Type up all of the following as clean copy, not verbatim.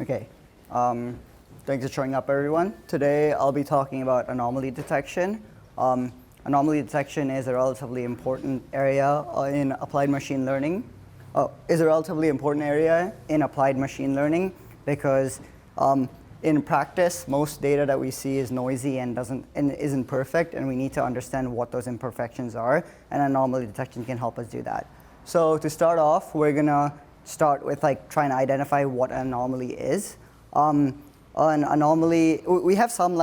Okay. Thanks for showing up, everyone. Today, I'll be talking about anomaly detection. Anomaly detection is a relatively important area in applied machine learning. Because in practice, most data that we see is noisy and isn't perfect, and we need to understand what those imperfections are, and anomaly detection can help us do that. So to start off, we're gonna start with trying to identify what an anomaly is. An anomaly, we have some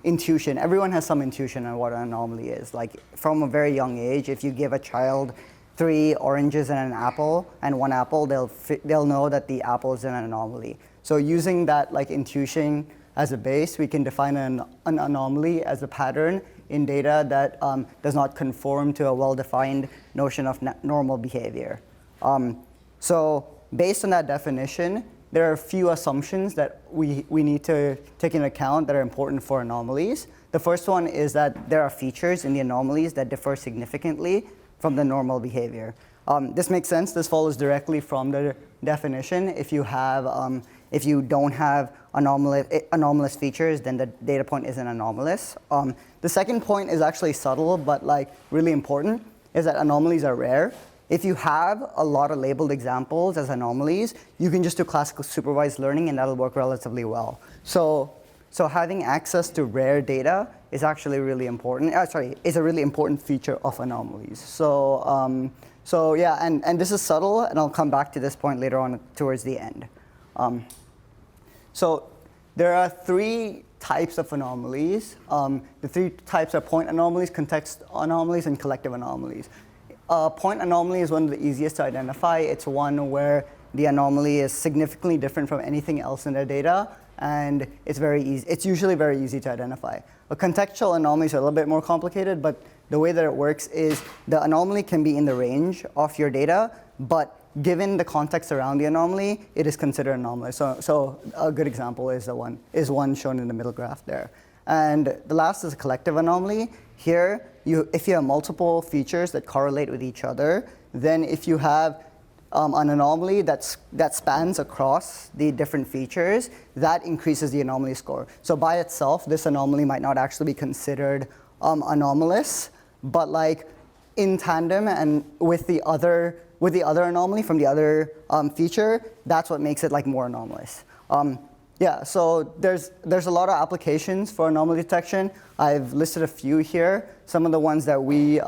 intuition. Everyone has some intuition on what an anomaly is. From a very young age, if you give a child 3 oranges and an apple and 1 apple, they'll know that the apple is an anomaly. So using that intuition as a base, we can define an anomaly as a pattern in data that does not conform to a well-defined notion of normal behavior. So based on that definition, there are a few assumptions that we need to take into account that are important for anomalies. The first one is that there are features in the anomalies that differ significantly from the normal behavior. This makes sense. This follows directly from the definition. If you don't have anomalous features, then the data point isn't anomalous. The second point is actually subtle, but really important, is that anomalies are rare. If you have a lot of labeled examples as anomalies, you can just do classical supervised learning, and that'll work relatively well. So having access to rare data is actually really important. Is a really important feature of anomalies. So yeah, and this is subtle, and I'll come back to this point later on towards the end. So there are 3 types of anomalies. The 3 types are point anomalies, context anomalies, and collective anomalies. Point anomaly is one of the easiest to identify. It's one where the anomaly is significantly different from anything else in the data, and it's very easy. It's usually very easy to identify. Contextual anomalies are a little bit more complicated, but the way that it works is the anomaly can be in the range of your data, but given the context around the anomaly, it is considered anomalous. So a good example is one shown in the middle graph there. And the last is a collective anomaly. Here, if you have multiple features that correlate with each other, then if you have an anomaly that spans across the different features, that increases the anomaly score. So by itself, this anomaly might not actually be considered anomalous, but in tandem and with the other anomaly from the other feature, that's what makes it more anomalous. Yeah, so there's a lot of applications for anomaly detection. I've listed a few here. Some of the ones that we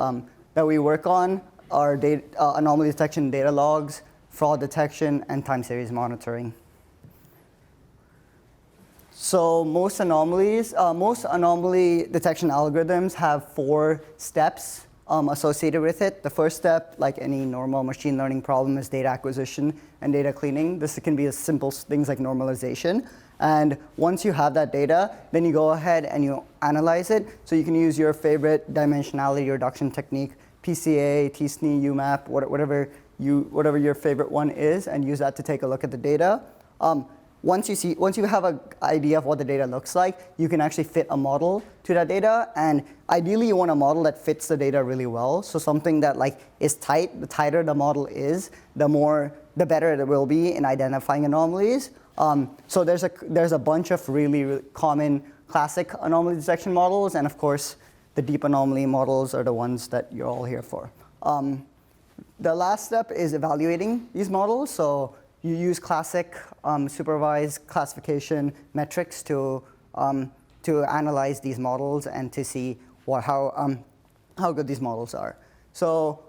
work on are anomaly detection data logs, fraud detection, and time series monitoring. So most anomaly detection algorithms have 4 steps associated with it. The first step, like any normal machine learning problem, is data acquisition and data cleaning. This can be as simple things like normalization. And once you have that data, then you go ahead and you analyze it. So you can use your favorite dimensionality reduction technique, PCA, t-SNE, UMAP, whatever your favorite one is, and use that to take a look at the data. Once you have an idea of what the data looks like, you can actually fit a model to that data. And ideally, you want a model that fits the data really well. So something that is tight. The tighter the model is, the better it will be in identifying anomalies. So there's a bunch of really common classic anomaly detection models, and of course, the deep anomaly models are the ones that you're all here for. The last step is evaluating these models. So you use classic supervised classification metrics to analyze these models and to see how good these models are. So,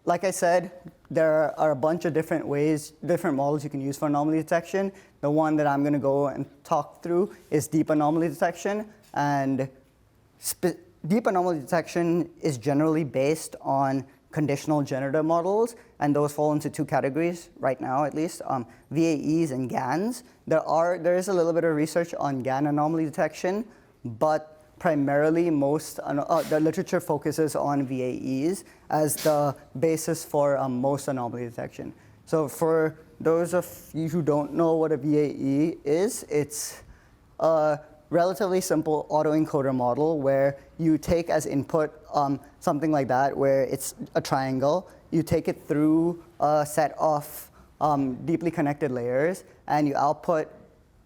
like I said, there are a bunch of different models you can use for anomaly detection. The one that I'm going to go and talk through is deep anomaly detection. And deep anomaly detection is generally based on conditional generative models, and those fall into 2 categories right now, at least, VAEs and GANs. There is a little bit of research on GAN anomaly detection, but primarily the literature focuses on VAEs as the basis for most anomaly detection. So for those of you who don't know what a VAE is, it's a relatively simple autoencoder model where you take as input something like that, where it's a triangle. You take it through a set of deeply connected layers, and you output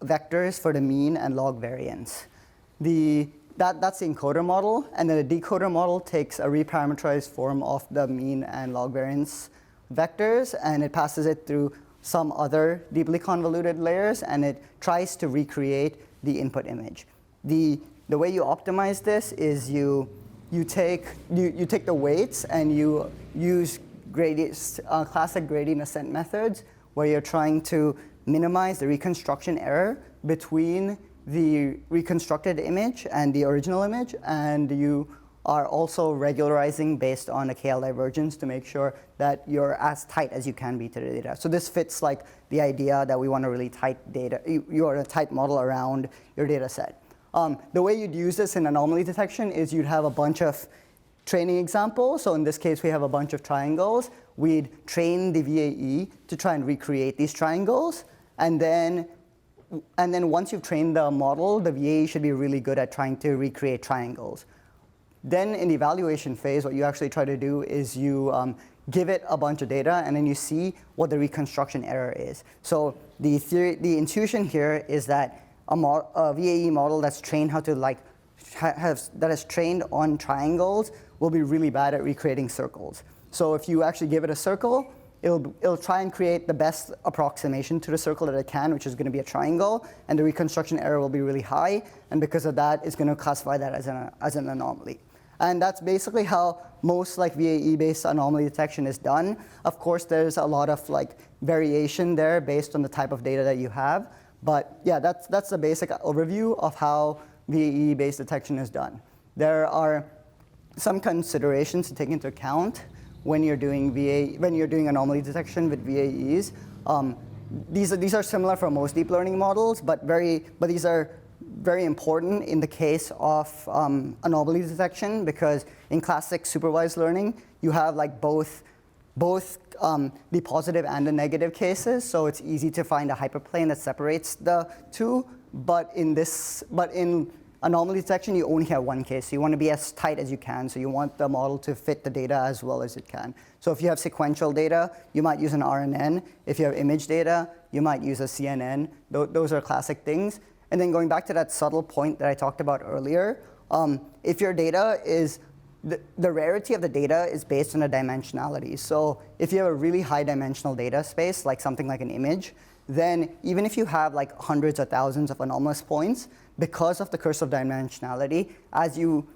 vectors for the mean and log variance. That's the encoder model, and then the decoder model takes a reparameterized form of the mean and log variance vectors, and it passes it through some other deeply convoluted layers, and it tries to recreate the input image. The way you optimize this is you take the weights and you use classic gradient ascent methods, where you're trying to minimize the reconstruction error between the reconstructed image and the original image, and you are also regularizing based on a KL divergence to make sure that you're as tight as you can be to the data. So this fits like the idea that we want a really tight data, you want a tight model around your data set. The way you'd use this in anomaly detection is you'd have a bunch of training examples. So in this case, we have a bunch of triangles. We'd train the VAE to try and recreate these triangles, and then once you've trained the model, the VAE should be really good at trying to recreate triangles. Then in the evaluation phase, what you actually try to do is you give it a bunch of data, and then you see what the reconstruction error is. So the intuition here is that a VAE model that's trained that is trained on triangles will be really bad at recreating circles. So if you actually give it a circle, it'll try and create the best approximation to the circle that it can, which is going to be a triangle, and the reconstruction error will be really high, and because of that, it's going to classify that as an anomaly. And that's basically how most like VAE-based anomaly detection is done. Of course, there's a lot of like variation there based on the type of data that you have, but yeah, that's the basic overview of how VAE-based detection is done. There are some considerations to take into account when you're doing anomaly detection with VAEs. These are similar for most deep learning models, but these are very important in the case of anomaly detection, because in classic supervised learning, you have like both the positive and the negative cases, so it's easy to find a hyperplane that separates the two. But in anomaly detection, you only have one case. So you want to be as tight as you can. So you want the model to fit the data as well as it can. So if you have sequential data, you might use an RNN. If you have image data, you might use a CNN. Those are classic things. And then going back to that subtle point that I talked about earlier, if your data is, the rarity of the data is based on the dimensionality. So if you have a really high dimensional data space, like something like an image, then even if you have like hundreds of thousands of anomalous points, because of the curse of dimensionality, as you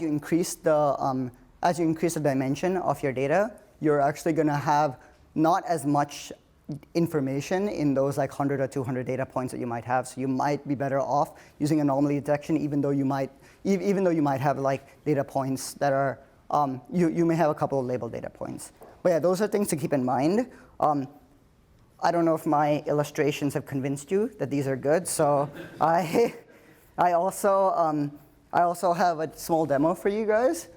increase the dimension of your data, you're actually going to have not as much information in those like 100 or 200 data points that you might have. So you might be better off using anomaly detection, even though you might have like data points that are you may have a couple of labeled data points. But yeah, those are things to keep in mind. I don't know if my illustrations have convinced you that these are good. So I also have a small demo for you guys,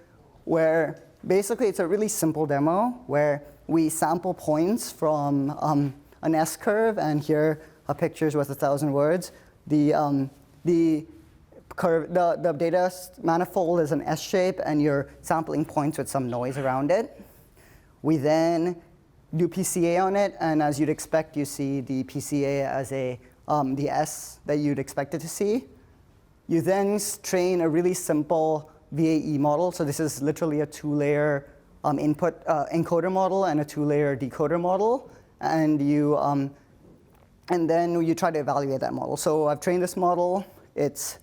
where basically it's a really simple demo where we sample points from an S-curve, and here a picture is worth 1,000 words. The data manifold is an S shape, and you're sampling points with some noise around it. We then do PCA on it, and as you'd expect, you see the PCA as the S that you'd expect it to see. You then train a really simple VAE model. So this is literally a two-layer input encoder model and a two-layer decoder model, and then you try to evaluate that model. So I've trained this model. It's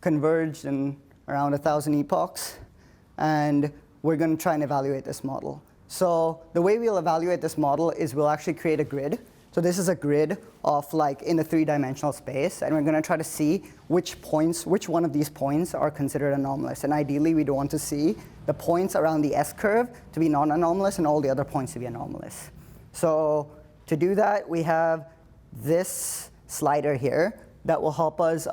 converged in around 1,000 epochs, and we're going to try and evaluate this model. So the way we'll evaluate this model is we'll actually create a grid. So this is a grid of like in a three-dimensional space, and we're going to try to see which one of these points are considered anomalous. And ideally, we'd want to see the points around the S-curve to be non-anomalous and all the other points to be anomalous. So to do that, we have this slider here that will help us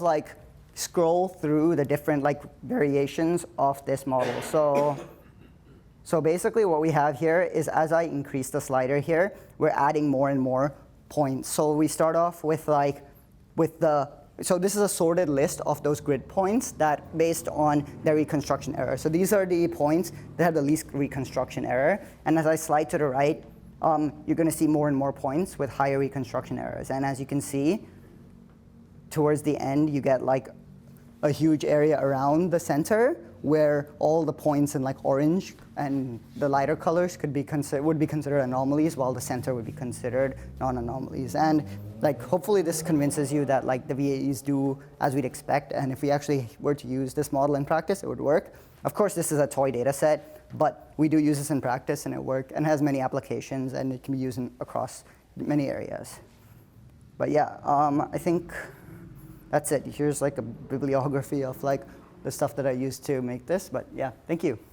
like scroll through the different like variations of this model. So basically what we have here is, as I increase the slider here, we're adding more and more points. So we start off with so this is a sorted list of those grid points that based on their reconstruction error. So these are the points that have the least reconstruction error. And as I slide to the right, you're going to see more and more points with higher reconstruction errors. And as you can see, towards the end, you get like a huge area around the center where all the points in like orange and the lighter colors would be considered anomalies, while the center would be considered non-anomalies. And like hopefully this convinces you that like the VAEs do as we'd expect, and if we actually were to use this model in practice, it would work. Of course, this is a toy data set, but we do use this in practice, and it works and has many applications, and it can be used across many areas. But yeah, I think that's it. Here's like a bibliography of like the stuff that I used to make this. But yeah, thank you.